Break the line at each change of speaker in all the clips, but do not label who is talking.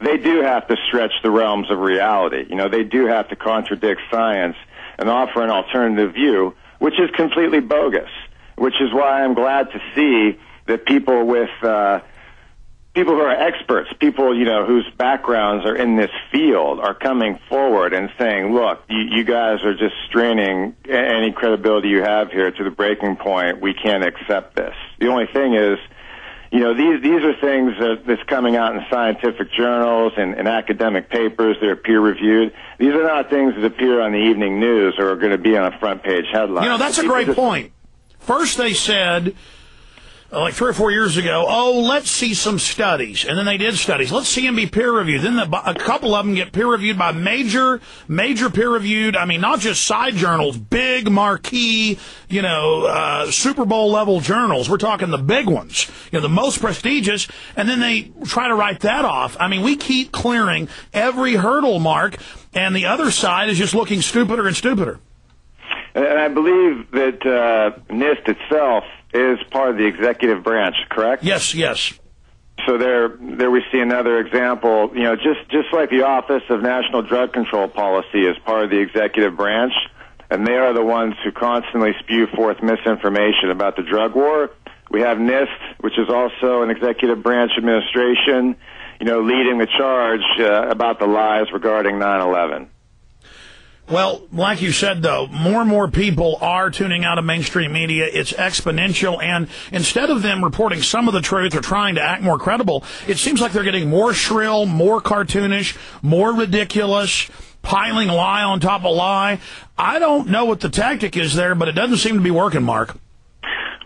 they do have to stretch the realms of reality. You know, they do have to contradict science and offer an alternative view, which is completely bogus, which is why I'm glad to see that people with people who are experts, people, you know, whose backgrounds are in this field are coming forward and saying, look, you guys are just straining any credibility you have here to the breaking point. We can't accept this. The only thing is, you know, these are things that's coming out in scientific journals and academic papers that are peer-reviewed. These are not things that appear on the evening news or are going to be on a front-page headline.
You know, that's a great point. First they said, like 3 or 4 years ago, oh, let's see some studies. And then they did studies. Let's see them be peer-reviewed. Then a couple of them get peer-reviewed by major peer-reviewed, I mean, not just side journals, big marquee, you know, Super Bowl-level journals. We're talking the big ones, you know, the most prestigious. And then they try to write that off. I mean, we keep clearing every hurdle, Mark, and the other side is just looking stupider and stupider.
And I believe that NIST itself is part of the executive branch, correct?
Yes, yes.
So there we see another example. You know, just like the Office of National Drug Control Policy is part of the executive branch, and they are the ones who constantly spew forth misinformation about the drug war. We have NIST, which is also an executive branch administration, you know, leading the charge about the lies regarding 9/11.
Well, like you said, though, more and more people are tuning out of mainstream media. It's exponential, and instead of them reporting some of the truth or trying to act more credible, it seems like they're getting more shrill, more cartoonish, more ridiculous, piling lie on top of lie. I don't know what the tactic is there, but it doesn't seem to be working, Mark.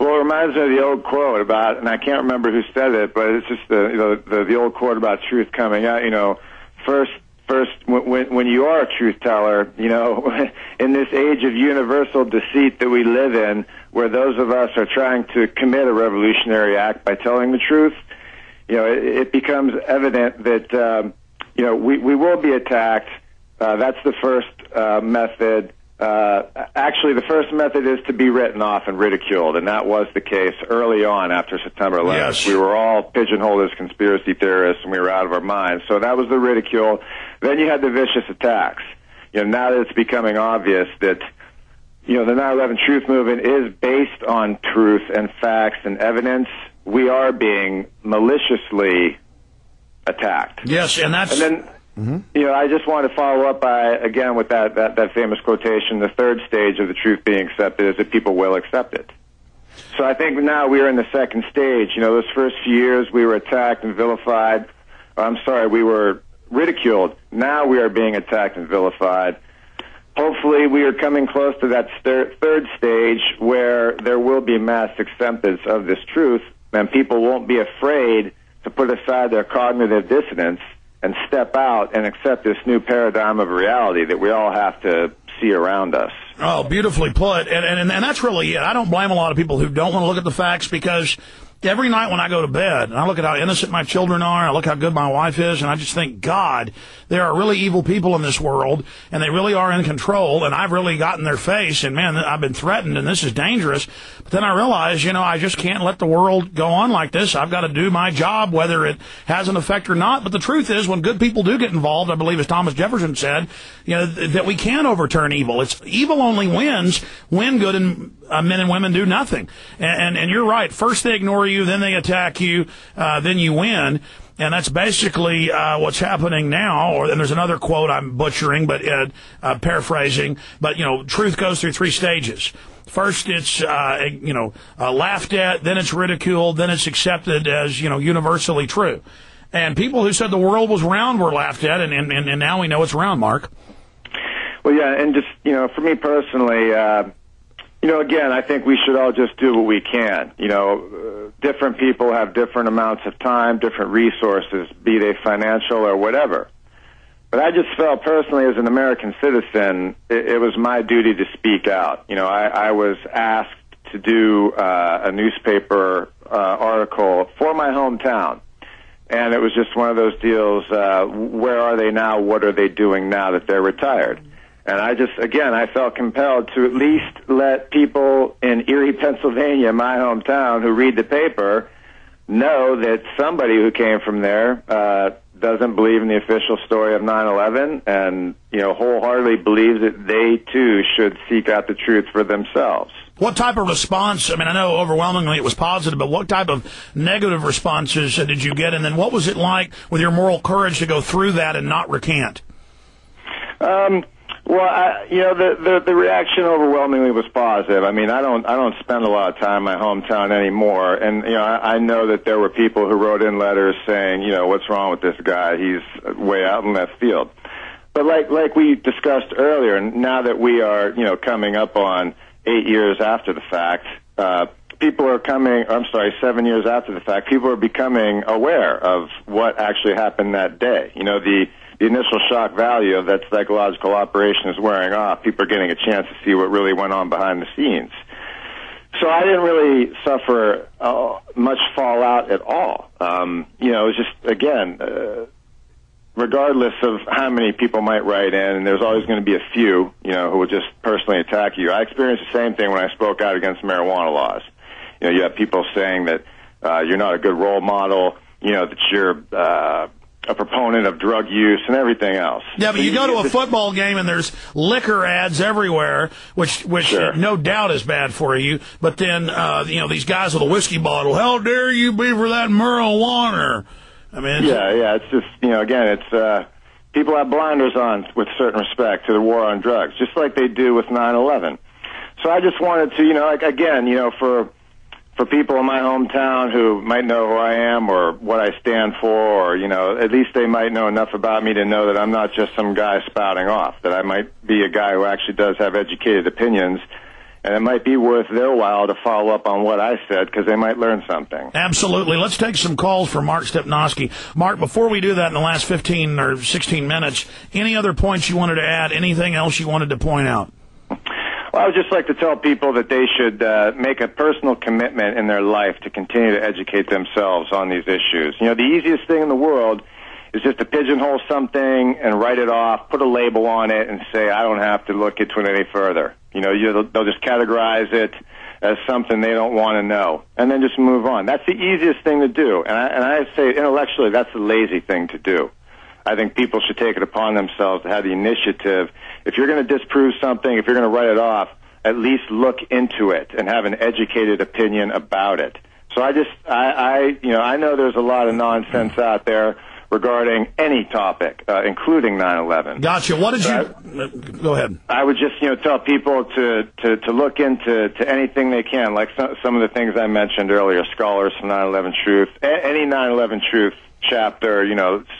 Well, it reminds me of the old quote about, and I can't remember who said it, but it's just the old quote about truth coming out. You know, first, when you are a truth teller, you know, in this age of universal deceit that we live in, where those of us are trying to commit a revolutionary act by telling the truth, you know, it becomes evident that, you know, we will be attacked. That's the first method. Actually, the first method is to be written off and ridiculed, and that was the case early on after September 11th. Yes. We were all pigeonholed as conspiracy theorists, and we were out of our minds. So that was the ridicule. Then you had the vicious attacks. You know, now that it's becoming obvious that, you know, the 9/11 truth movement is based on truth and facts and evidence, we are being maliciously attacked.
Yes, and that's...
And then, you know, I just want to follow up again with that famous quotation, the third stage of the truth being accepted is that people will accept it. So I think now we are in the second stage. You know, those first few years we were attacked and vilified. We were ridiculed. Now we are being attacked and vilified. Hopefully we are coming close to that third stage where there will be mass acceptance of this truth, and people won't be afraid to put aside their cognitive dissonance and step out and accept this new paradigm of reality that we all have to see around us.
Oh, beautifully put. And that's really it. I don't blame a lot of people who don't want to look at the facts, because every night when I go to bed, and I look at how innocent my children are, and I look how good my wife is, and I just think, God, there are really evil people in this world, and they really are in control, and I've really gotten their face, and man, I've been threatened, and this is dangerous. But then I realize, you know, I just can't let the world go on like this. I've got to do my job, whether it has an effect or not. But the truth is, when good people do get involved, I believe as Thomas Jefferson said, you know, that we can overturn evil. It's evil only wins when good men and women do nothing. And you're right. First they ignore you, then they attack you, then you win. And that's basically what's happening now. And there's another quote I'm butchering, but paraphrasing. But, you know, truth goes through 3 stages. First, it's, laughed at, then it's ridiculed, then it's accepted as, you know, universally true. And people who said the world was round were laughed at, and now we know it's round, Mark.
Well, yeah, and just, you know, for me personally, you know, again, I think we should all just do what we can. You know, different people have different amounts of time, different resources, be they financial or whatever. But I just felt personally as an American citizen, it was my duty to speak out. You know, I was asked to do a newspaper article for my hometown. And it was just one of those deals, where are they now? What are they doing now that they're retired? And I felt compelled to at least let people in Erie, Pennsylvania, my hometown, who read the paper, know that somebody who came from there doesn't believe in the official story of 9/11, and wholeheartedly believes that they too should seek out the truth for themselves.
What type of response? I mean, I know overwhelmingly it was positive, but what type of negative responses did you get? And then what was it like with your moral courage to go through that and not recant?
Well, the reaction overwhelmingly was positive. I mean, I don't spend a lot of time in my hometown anymore, and I know that there were people who wrote in letters saying, what's wrong with this guy? He's way out in left field. But like we discussed earlier, now that we are coming up on 8 years after the fact, people are 7 years after the fact, people are becoming aware of what actually happened that day. The initial shock value of that psychological operation is wearing off. People are getting a chance to see what really went on behind the scenes. So I didn't really suffer much fallout at all. It was just, again, regardless of how many people might write in, and there's always going to be a few, who will just personally attack you. I experienced the same thing when I spoke out against marijuana laws. You have people saying that you're not a good role model, that you're a proponent of drug use and everything else.
Yeah, but you go to a football game and there's liquor ads everywhere, which
Sure.
No doubt is bad for you. But then, these guys with a whiskey bottle, how dare you be for that marijuana? I mean,
it's just, again, it's people have blinders on with certain respect to the war on drugs, just like they do with 9/11. So I just wanted to, for people in my hometown who might know who I am or what I stand for, or, at least they might know enough about me to know that I'm not just some guy spouting off, that I might be a guy who actually does have educated opinions, and it might be worth their while to follow up on what I said, because they might learn something.
Absolutely. Let's take some calls for Mark Stepnoski. Mark, before we do that in the last 15 or 16 minutes, any other points you wanted to add, anything else you wanted to point out?
Well, I would just like to tell people that they should make a personal commitment in their life to continue to educate themselves on these issues. The easiest thing in the world is just to pigeonhole something and write it off, put a label on it, and say, I don't have to look into it any further. They'll just categorize it as something they don't want to know, and then just move on. That's the easiest thing to do, and I say intellectually that's the lazy thing to do. I think people should take it upon themselves to have the initiative. If you're going to disprove something, if you're going to write it off, at least look into it and have an educated opinion about it. So I know there's a lot of nonsense out there regarding any topic, including 9/11.
Gotcha. What did you... Go ahead.
I would just, tell people to look into anything they can, like some of the things I mentioned earlier, Scholars for 9/11 Truth, any 9/11 Truth chapter.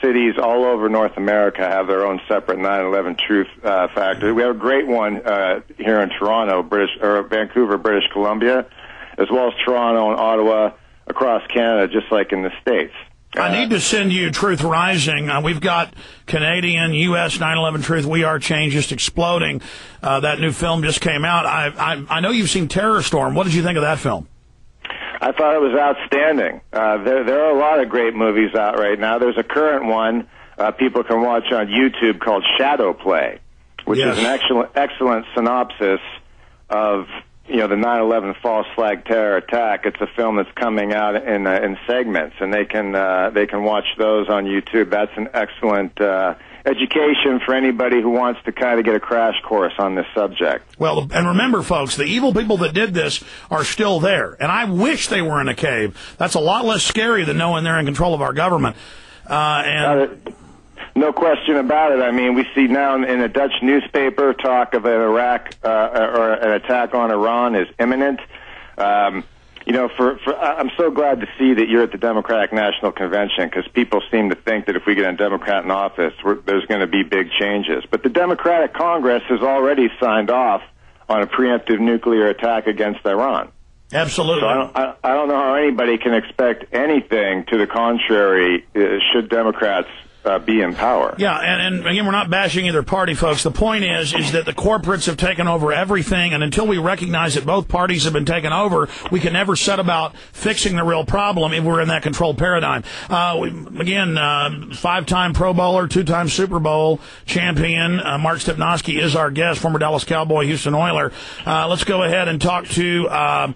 Cities all over North America have their own separate 9/11 Truth factor. We have a great one here in Toronto, Vancouver, British Columbia, as well as Toronto and Ottawa, across Canada, just like in the States.
I need to send you Truth Rising. We've got Canadian, U.S. 9/11 Truth, We Are Change just exploding. That new film just came out. I know you've seen Terror Storm. What did you think of that film?
I thought it was outstanding. There are a lot of great movies out right now. There's a current one people can watch on YouTube called Shadow Play, which is an excellent synopsis of the 9/11 false flag terror attack. It's a film that's coming out in segments, and they can watch those on YouTube. That's an excellent education for anybody who wants to kind of get a crash course on this subject.
Well, and remember, folks, the evil people that did this are still there, and I wish they were in a cave. That's a lot less scary than knowing they're in control of our government.
No question about it. I mean, we see now in a Dutch newspaper talk of an Iraq or an attack on Iran is imminent. I'm so glad to see that you're at the Democratic National Convention, because people seem to think that if we get a Democrat in office, there's going to be big changes. But the Democratic Congress has already signed off on a preemptive nuclear attack against Iran.
Absolutely.
So I don't know how anybody can expect anything to the contrary should Democrats be in power.
Yeah, and again, we're not bashing either party, folks. The point is that the corporates have taken over everything, and until we recognize that both parties have been taken over, we can never set about fixing the real problem if we're in that controlled paradigm. Again, 5-time Pro Bowler, 2-time Super Bowl champion, Mark Stepnoski is our guest, former Dallas Cowboy, Houston Oiler. Let's go ahead and talk to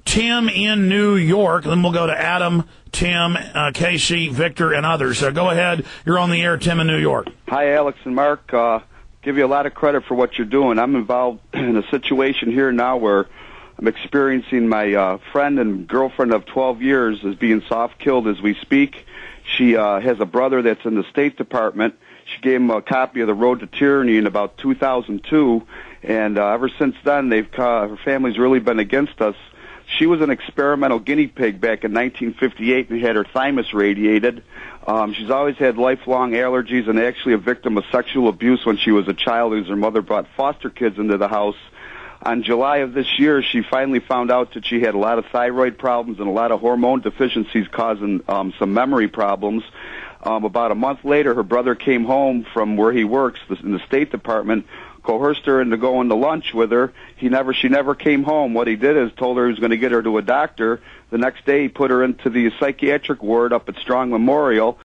Tim in New York. Then we'll go to Adam, Tim, Casey, Victor, and others. So go ahead. You're on the air, Tim in New York.
Hi, Alex and Mark. Give you a lot of credit for what you're doing. I'm involved in a situation here now where I'm experiencing my friend and girlfriend of 12 years is being soft-killed as we speak. She has a brother that's in the State Department. She gave him a copy of The Road to Tyranny in about 2002, and ever since then, her family's really been against us. She was an experimental guinea pig back in 1958 and had her thymus radiated. She's always had lifelong allergies and actually a victim of sexual abuse when she was a child, as her mother brought foster kids into the house. On July of this year, she finally found out that she had a lot of thyroid problems and a lot of hormone deficiencies causing some memory problems. About a month later, her brother came home from where he works in the State Department, coerced her into going to lunch with her. She never came home. What he did is told her he was going to get her to a doctor. The next day, he put her into the psychiatric ward up at Strong Memorial.